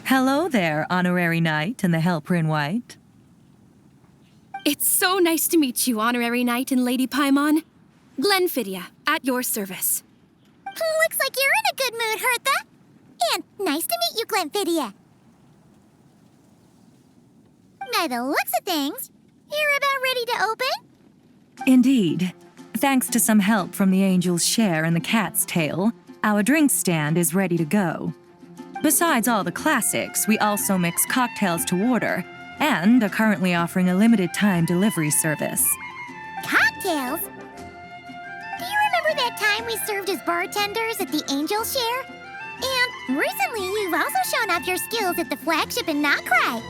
Hello there, Honorary Knight and the Helper in White. It's so nice to meet you, Honorary Knight and Lady Paimon. Glenfiddia, at your service. Looks like you're in a good mood, Hertha. And nice to meet you, Glenfiddia. By the looks of things, you're about ready to open? Indeed. Thanks to some help from the angel's share and the cat's tail, our drink stand is ready to go. Besides all the classics, we also mix cocktails to order and are currently offering a limited-time delivery service. Cocktails? Do you remember that time we served as bartenders at the Angel's Share? And recently you've also shown off your skills at the flagship in Nocrai.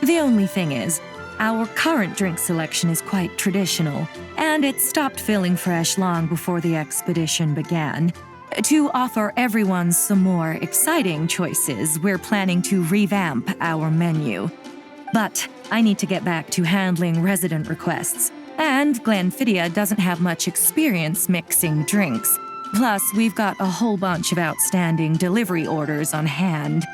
The only thing is, our current drink selection is quite traditional, and it stopped feeling fresh long before the expedition began. To offer everyone some more exciting choices, we're planning to revamp our menu. But I need to get back to handling resident requests, and Glenfiddia doesn't have much experience mixing drinks. Plus, we've got a whole bunch of outstanding delivery orders on hand.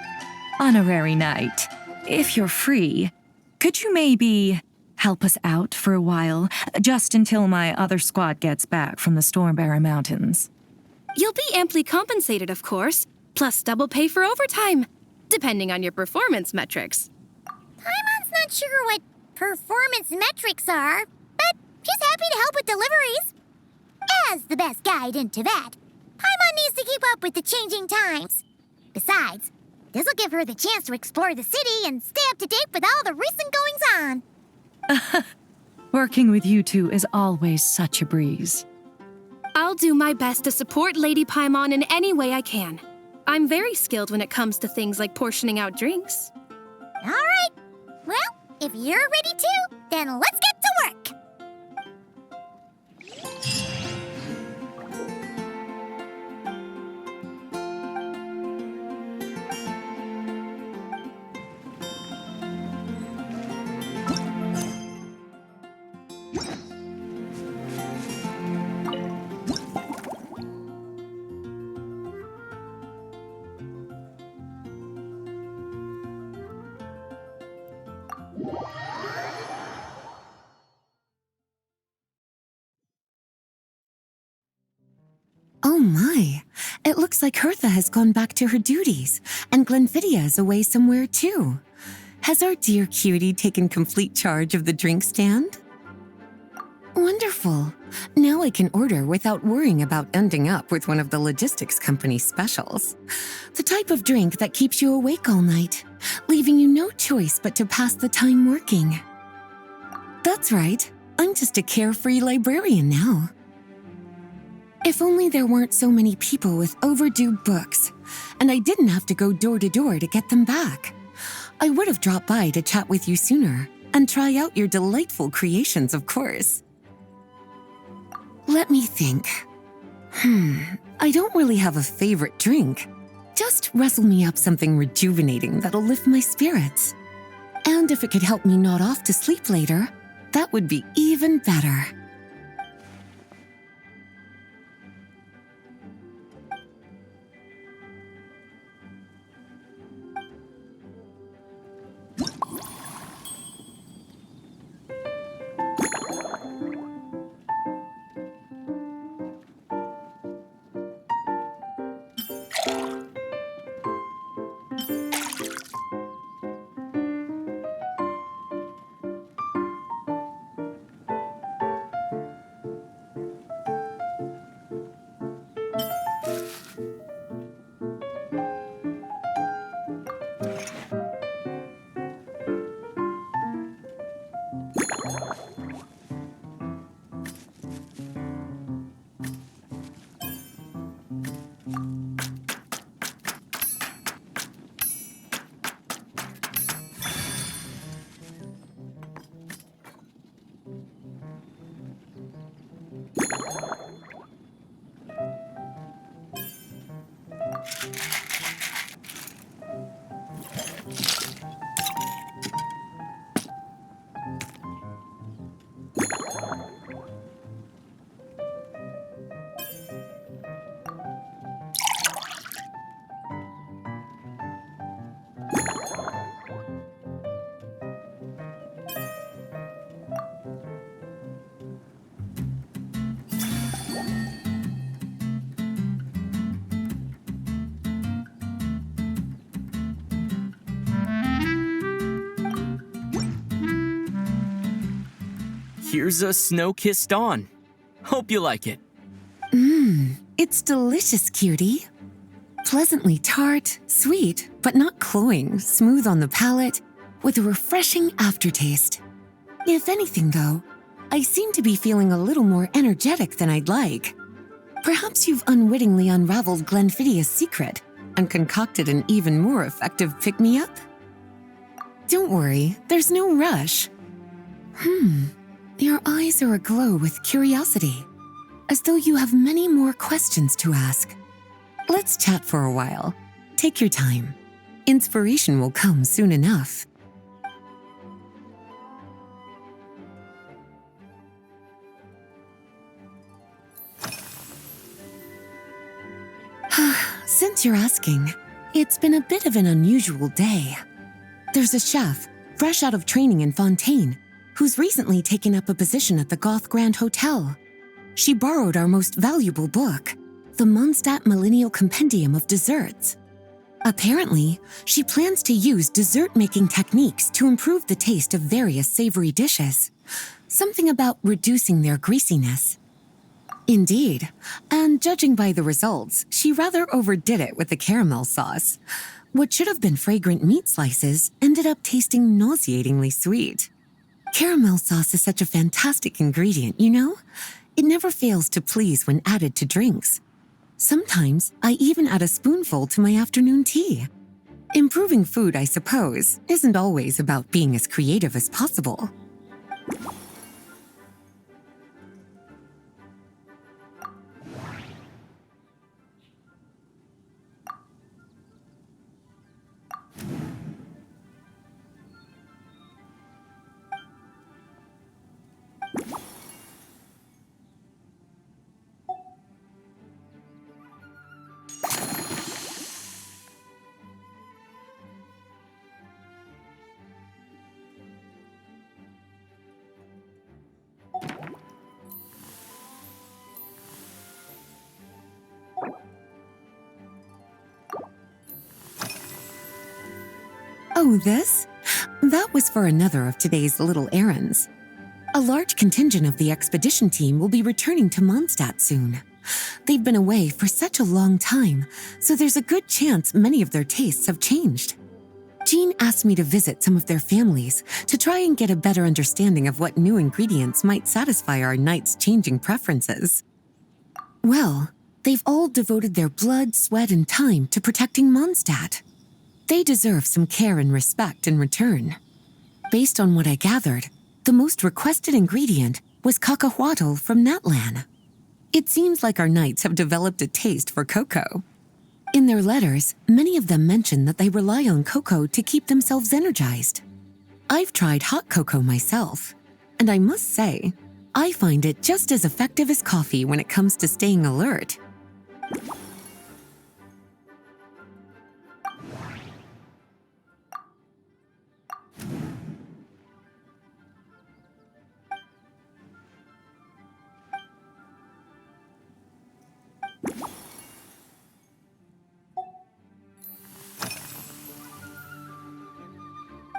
Honorary Knight, if you're free, could you maybe help us out for a while, just until my other squad gets back from the Stormbearer Mountains? You'll be amply compensated, of course, plus double pay for overtime, depending on your performance metrics. Paimon's not sure what performance metrics are, but she's happy to help with deliveries. As the best guide into that, Paimon needs to keep up with the changing times. Besides, this'll give her the chance to explore the city and stay up to date with all the recent goings-on. Working with you two is always such a breeze. I'll do my best to support Lady Paimon in any way I can. I'm very skilled when it comes to things like portioning out drinks. All right. Well, if you're ready to, then let's get to work. Oh my, it looks like Hertha has gone back to her duties, and Glenfiddia is away somewhere too. Has our dear cutie taken complete charge of the drink stand? Wonderful. Now I can order without worrying about ending up with one of the logistics company's specials. The type of drink that keeps you awake all night, leaving you no choice but to pass the time working. That's right, I'm just a carefree librarian now. If only there weren't so many people with overdue books, and I didn't have to go door to door to get them back. I would have dropped by to chat with you sooner, and try out your delightful creations, of course. Let me think. I don't really have a favorite drink. Just wrestle me up something rejuvenating that'll lift my spirits. And if it could help me nod off to sleep later, that would be even better. Here's a snow-kissed dawn. Hope you like it. It's delicious, cutie. Pleasantly tart, sweet, but not cloying, smooth on the palate, with a refreshing aftertaste. If anything, though, I seem to be feeling a little more energetic than I'd like. Perhaps you've unwittingly unraveled Glenfiddia's secret and concocted an even more effective pick-me-up? Don't worry, there's no rush. Your eyes are aglow with curiosity, as though you have many more questions to ask. Let's chat for a while. Take your time. Inspiration will come soon enough. Since you're asking, it's been a bit of an unusual day. There's a chef, fresh out of training in Fontaine, who's recently taken up a position at the Goth Grand Hotel. She borrowed our most valuable book, the Mondstadt Millennial Compendium of Desserts. Apparently, she plans to use dessert-making techniques to improve the taste of various savory dishes. Something about reducing their greasiness. Indeed, and judging by the results, she rather overdid it with the caramel sauce. What should have been fragrant meat slices ended up tasting nauseatingly sweet. Caramel sauce is such a fantastic ingredient, you know? It never fails to please when added to drinks. Sometimes I even add a spoonful to my afternoon tea. Improving food, I suppose, isn't always about being as creative as possible. Oh, this? That was for another of today's little errands. A large contingent of the expedition team will be returning to Mondstadt soon. They've been away for such a long time, so there's a good chance many of their tastes have changed. Jean asked me to visit some of their families to try and get a better understanding of what new ingredients might satisfy our knights' changing preferences. Well, they've all devoted their blood, sweat, and time to protecting Mondstadt. They deserve some care and respect in return. Based on what I gathered, the most requested ingredient was cacahuatl from Natlan. It seems like our knights have developed a taste for cocoa. In their letters, many of them mention that they rely on cocoa to keep themselves energized. I've tried hot cocoa myself, and I must say, I find it just as effective as coffee when it comes to staying alert.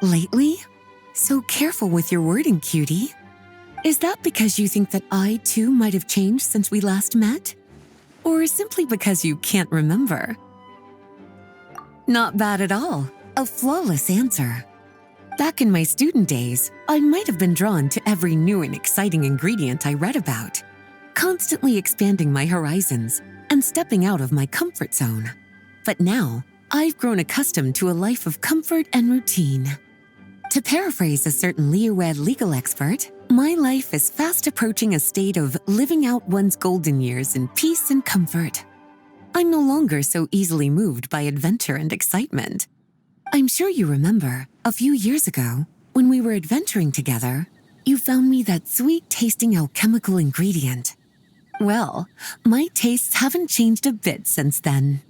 Lately? So careful with your wording, cutie. Is that because you think that I, too, might have changed since we last met? Or simply because you can't remember? Not bad at all. A flawless answer. Back in my student days, I might have been drawn to every new and exciting ingredient I read about, constantly expanding my horizons and stepping out of my comfort zone. But now, I've grown accustomed to a life of comfort and routine. To paraphrase a certain Leo-Ed legal expert, my life is fast approaching a state of living out one's golden years in peace and comfort. I'm no longer so easily moved by adventure and excitement. I'm sure you remember, a few years ago, when we were adventuring together, you found me that sweet-tasting alchemical ingredient. Well, my tastes haven't changed a bit since then.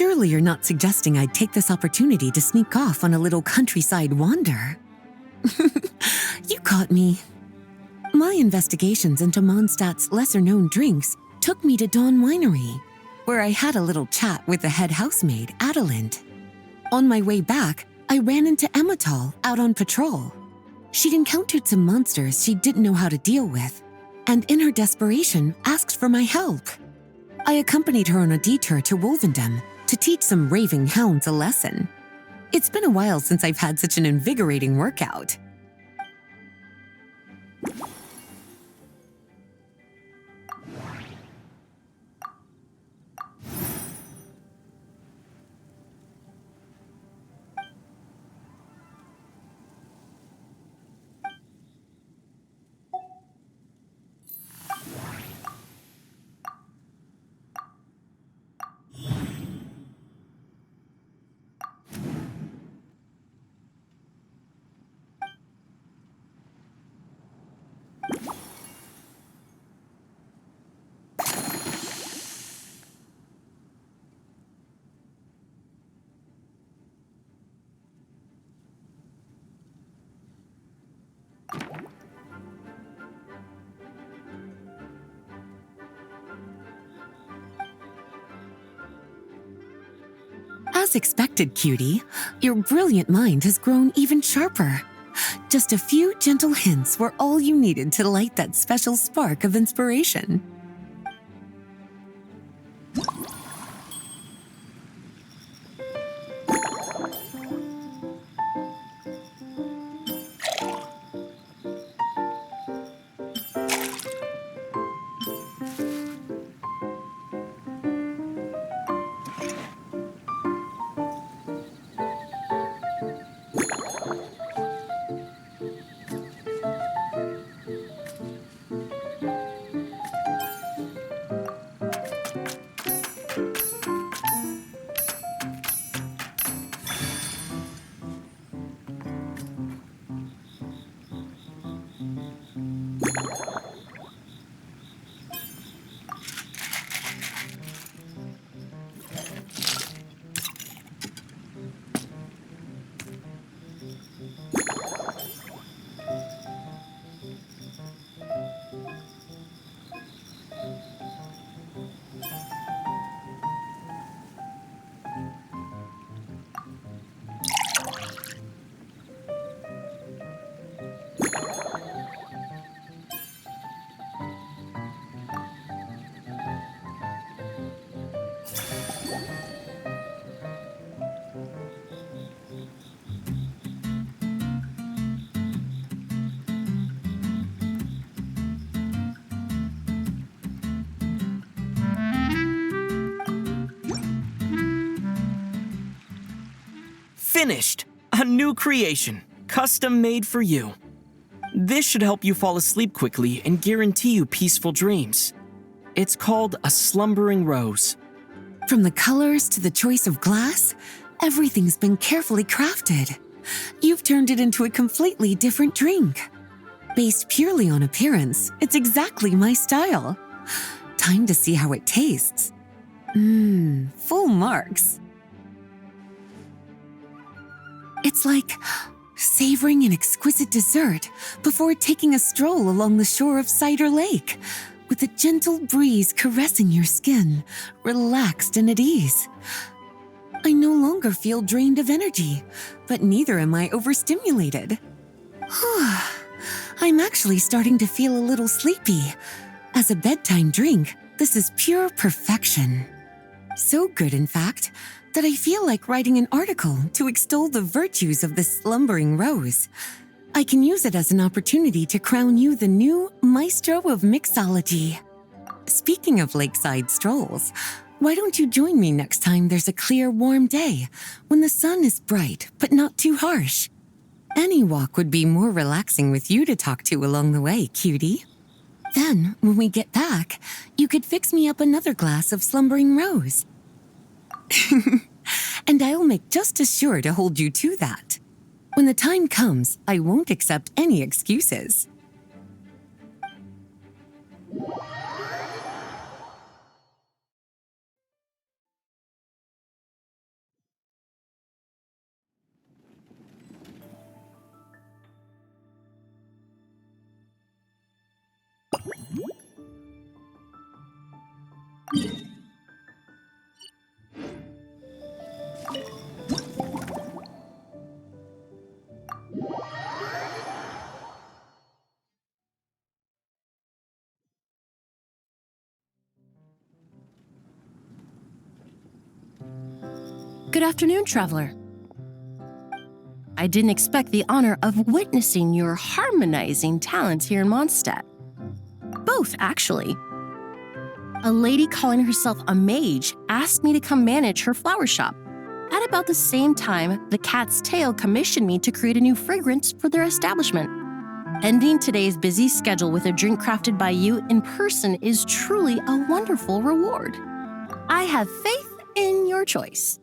Surely you're not suggesting I'd take this opportunity to sneak off on a little countryside wander. You caught me. My investigations into Mondstadt's lesser-known drinks took me to Dawn Winery, where I had a little chat with the head housemaid, Adelind. On my way back, I ran into Emmetall out on patrol. She'd encountered some monsters she didn't know how to deal with, and in her desperation, asked for my help. I accompanied her on a detour to Wolvendom to teach some raving hounds a lesson. It's been a while since I've had such an invigorating workout. As expected, cutie, your brilliant mind has grown even sharper. Just a few gentle hints were all you needed to light that special spark of inspiration. Finished! A new creation, custom made for you. This should help you fall asleep quickly and guarantee you peaceful dreams. It's called a slumbering rose. From the colors to the choice of glass, everything's been carefully crafted. You've turned it into a completely different drink. Based purely on appearance, it's exactly my style. Time to see how it tastes. Full marks. It's like savoring an exquisite dessert before taking a stroll along the shore of Cider Lake, with a gentle breeze caressing your skin, relaxed and at ease. I no longer feel drained of energy, but neither am I overstimulated. I'm actually starting to feel a little sleepy. As a bedtime drink, this is pure perfection. So good, in fact, that I feel like writing an article to extol the virtues of this slumbering rose. I can use it as an opportunity to crown you the new maestro of mixology. Speaking of lakeside strolls, why don't you join me next time there's a clear, warm day when the sun is bright but not too harsh? Any walk would be more relaxing with you to talk to along the way, cutie. Then, when we get back, you could fix me up another glass of slumbering rose. And I'll make just as sure to hold you to that. When the time comes, I won't accept any excuses. Good afternoon, traveler. I didn't expect the honor of witnessing your harmonizing talents here in Mondstadt. Both, actually. A lady calling herself a mage asked me to come manage her flower shop. At about the same time, the Cat's Tail commissioned me to create a new fragrance for their establishment. Ending today's busy schedule with a drink crafted by you in person is truly a wonderful reward. I have faith in your choice.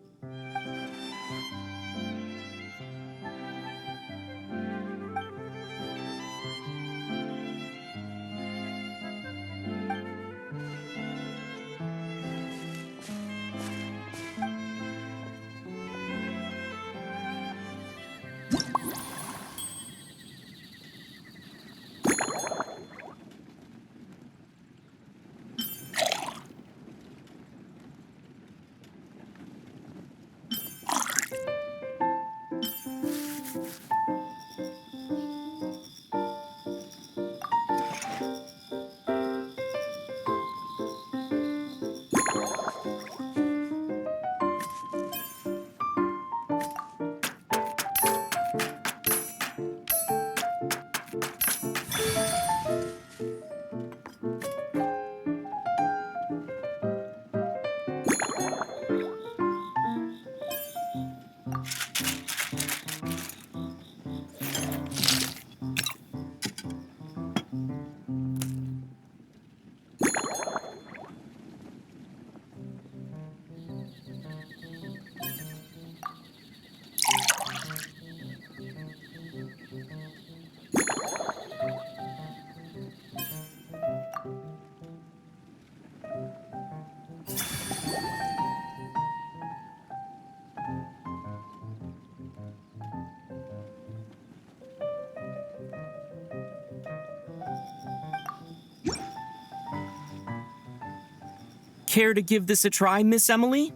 Care to give this a try, Miss Emily?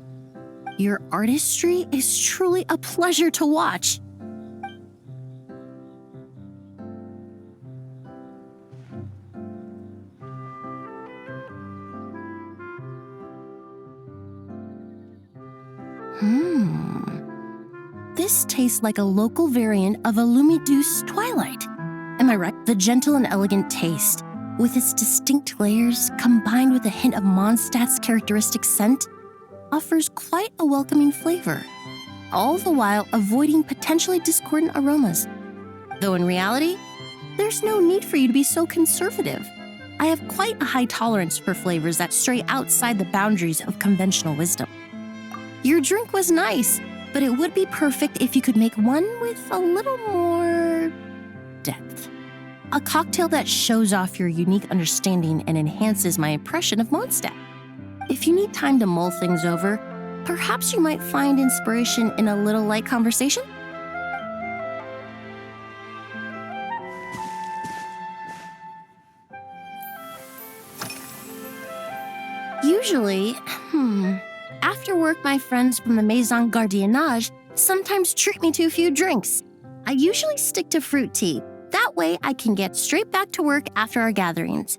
Your artistry is truly a pleasure to watch. This tastes like a local variant of a Lumideuse Twilight. Am I right? The gentle and elegant taste, with its distinct layers combined with a hint of Mondstadt's characteristic scent, offers quite a welcoming flavor, all the while avoiding potentially discordant aromas. Though in reality, there's no need for you to be so conservative. I have quite a high tolerance for flavors that stray outside the boundaries of conventional wisdom. Your drink was nice, but it would be perfect if you could make one with a little more depth. A cocktail that shows off your unique understanding and enhances my impression of Mondstadt. If you need time to mull things over, perhaps you might find inspiration in a little light conversation? Usually, after work, my friends from the Maison Gardiennage sometimes treat me to a few drinks. I usually stick to fruit tea. That way, I can get straight back to work after our gatherings.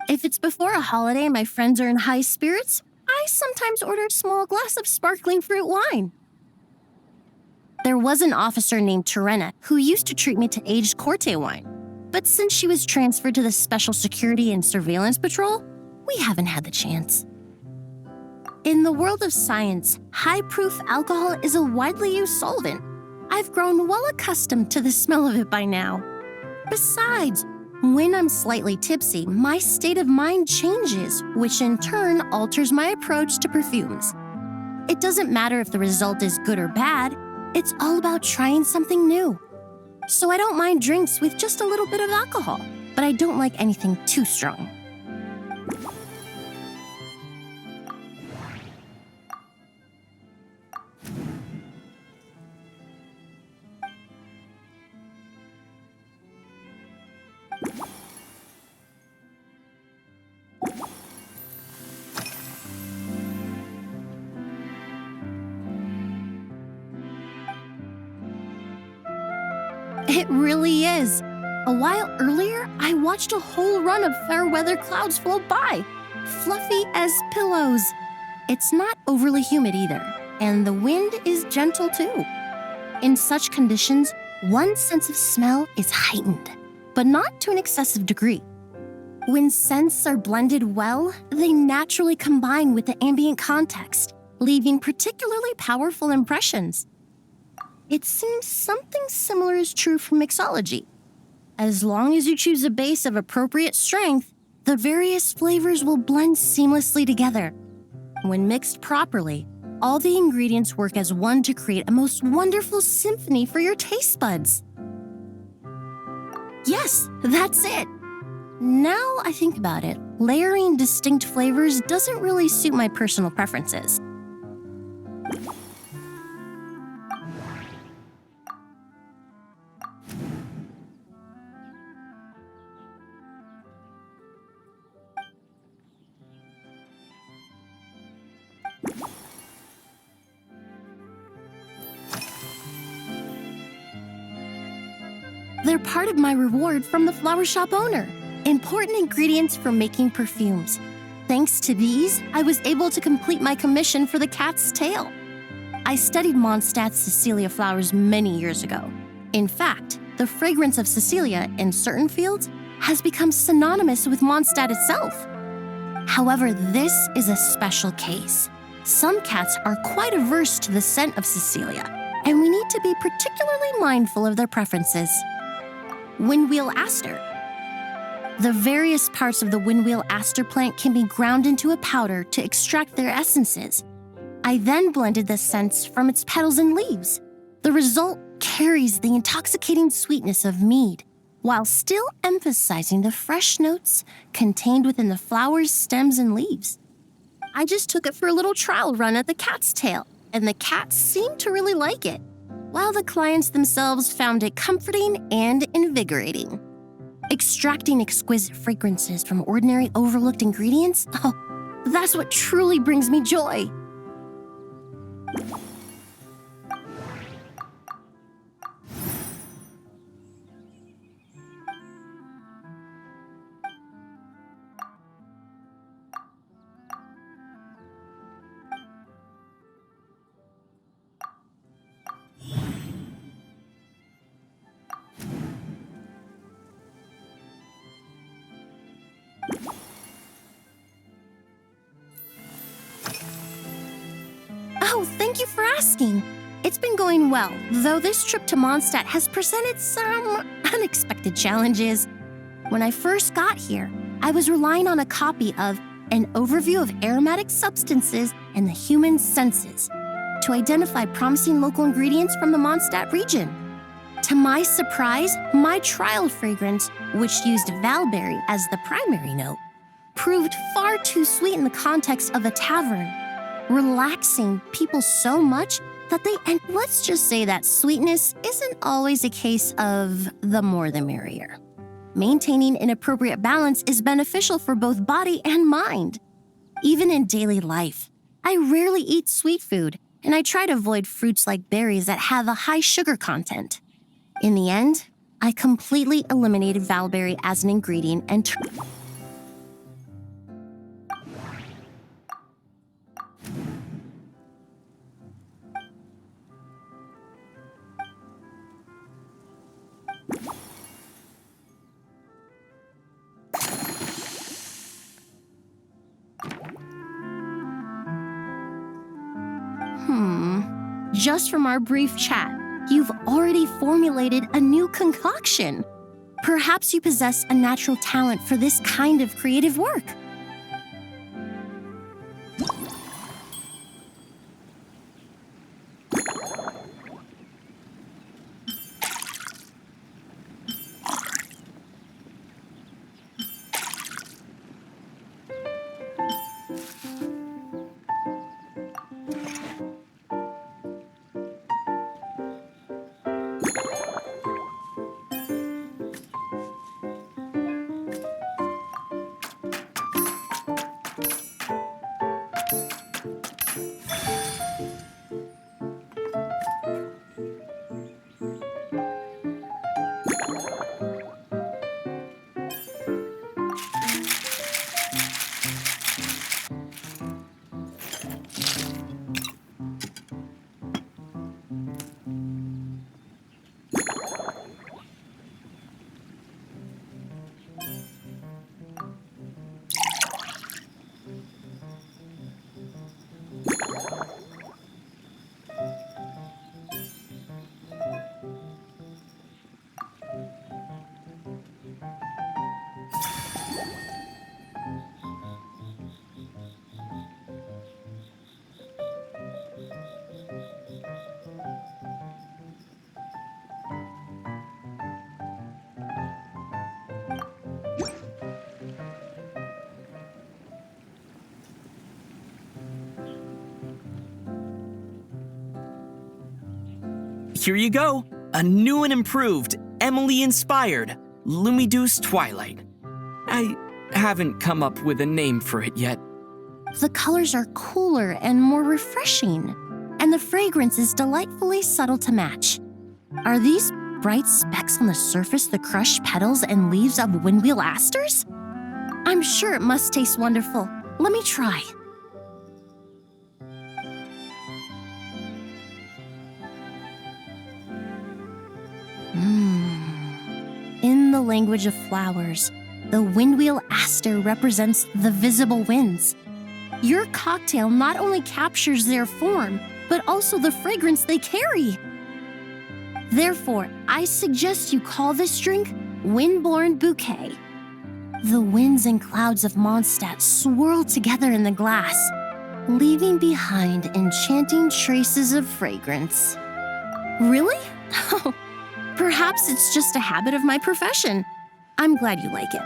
If it's before a holiday and my friends are in high spirits, I sometimes order a small glass of sparkling fruit wine. There was an officer named Terena who used to treat me to aged Corte wine. But since she was transferred to the Special Security and Surveillance Patrol, we haven't had the chance. In the world of science, high-proof alcohol is a widely used solvent. I've grown well accustomed to the smell of it by now. Besides, when I'm slightly tipsy, my state of mind changes, which in turn alters my approach to perfumes. It doesn't matter if the result is good or bad, it's all about trying something new. So I don't mind drinks with just a little bit of alcohol, but I don't like anything too strong. It really is. A while earlier, I watched a whole run of fair weather clouds float by, fluffy as pillows. It's not overly humid either, and the wind is gentle too. In such conditions, one's sense of smell is heightened, but not to an excessive degree. When scents are blended well, they naturally combine with the ambient context, leaving particularly powerful impressions. It seems something similar is true for mixology. As long as you choose a base of appropriate strength, the various flavors will blend seamlessly together. When mixed properly, all the ingredients work as one to create a most wonderful symphony for your taste buds. Yes, that's it. Now I think about it, layering distinct flavors doesn't really suit my personal preferences. They're part of my reward from the flower shop owner. Important ingredients for making perfumes. Thanks to these, I was able to complete my commission for the cat's tail. I studied Mondstadt's Cecilia flowers many years ago. In fact, the fragrance of Cecilia in certain fields has become synonymous with Mondstadt itself. However, this is a special case. Some cats are quite averse to the scent of Cecilia, and we need to be particularly mindful of their preferences. Windwheel aster. The various parts of the windwheel aster plant can be ground into a powder to extract their essences. I then blended the scents from its petals and leaves. The result carries the intoxicating sweetness of mead, while still emphasizing the fresh notes contained within the flower's stems and leaves. I just took it for a little trial run at the cat's tail, and the cats seemed to really like it, while the clients themselves found it comforting and invigorating. Extracting exquisite fragrances from ordinary overlooked ingredients, oh, that's what truly brings me joy. Oh, thank you for asking. It's been going well, though this trip to Mondstadt has presented some unexpected challenges. When I first got here, I was relying on a copy of An Overview of Aromatic Substances and the Human Senses to identify promising local ingredients from the Mondstadt region. To my surprise, my trial fragrance, which used valberry as the primary note, proved far too sweet in the context of a tavern, relaxing people so much that and let's just say that sweetness isn't always a case of the more the merrier. Maintaining an appropriate balance is beneficial for both body and mind. Even in daily life, I rarely eat sweet food, and I try to avoid fruits like berries that have a high sugar content. In the end, I completely eliminated valberry as an ingredient and Just from our brief chat, you've already formulated a new concoction. Perhaps you possess a natural talent for this kind of creative work. Here you go. A new and improved, Emily-inspired Lumideuse Twilight. I haven't come up with a name for it yet. The colors are cooler and more refreshing, and the fragrance is delightfully subtle to match. Are these bright specks on the surface the crushed petals and leaves of windwheel asters? I'm sure it must taste wonderful. Let me try. In the language of flowers, the windwheel aster represents the visible winds. Your cocktail not only captures their form, but also the fragrance they carry. Therefore, I suggest you call this drink Windborne Bouquet. The winds and clouds of Mondstadt swirl together in the glass, leaving behind enchanting traces of fragrance. Really? Perhaps it's just a habit of my profession. I'm glad you like it.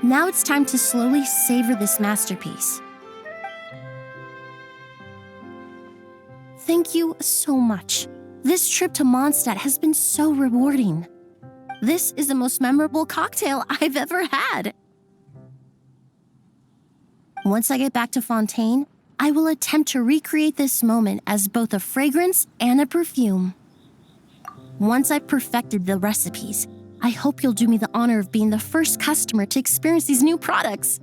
Now it's time to slowly savor this masterpiece. Thank you so much. This trip to Mondstadt has been so rewarding. This is the most memorable cocktail I've ever had. Once I get back to Fontaine, I will attempt to recreate this moment as both a fragrance and a perfume. Once I've perfected the recipes, I hope you'll do me the honor of being the first customer to experience these new products.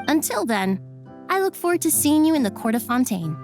Until then, I look forward to seeing you in the Court of Fontaine.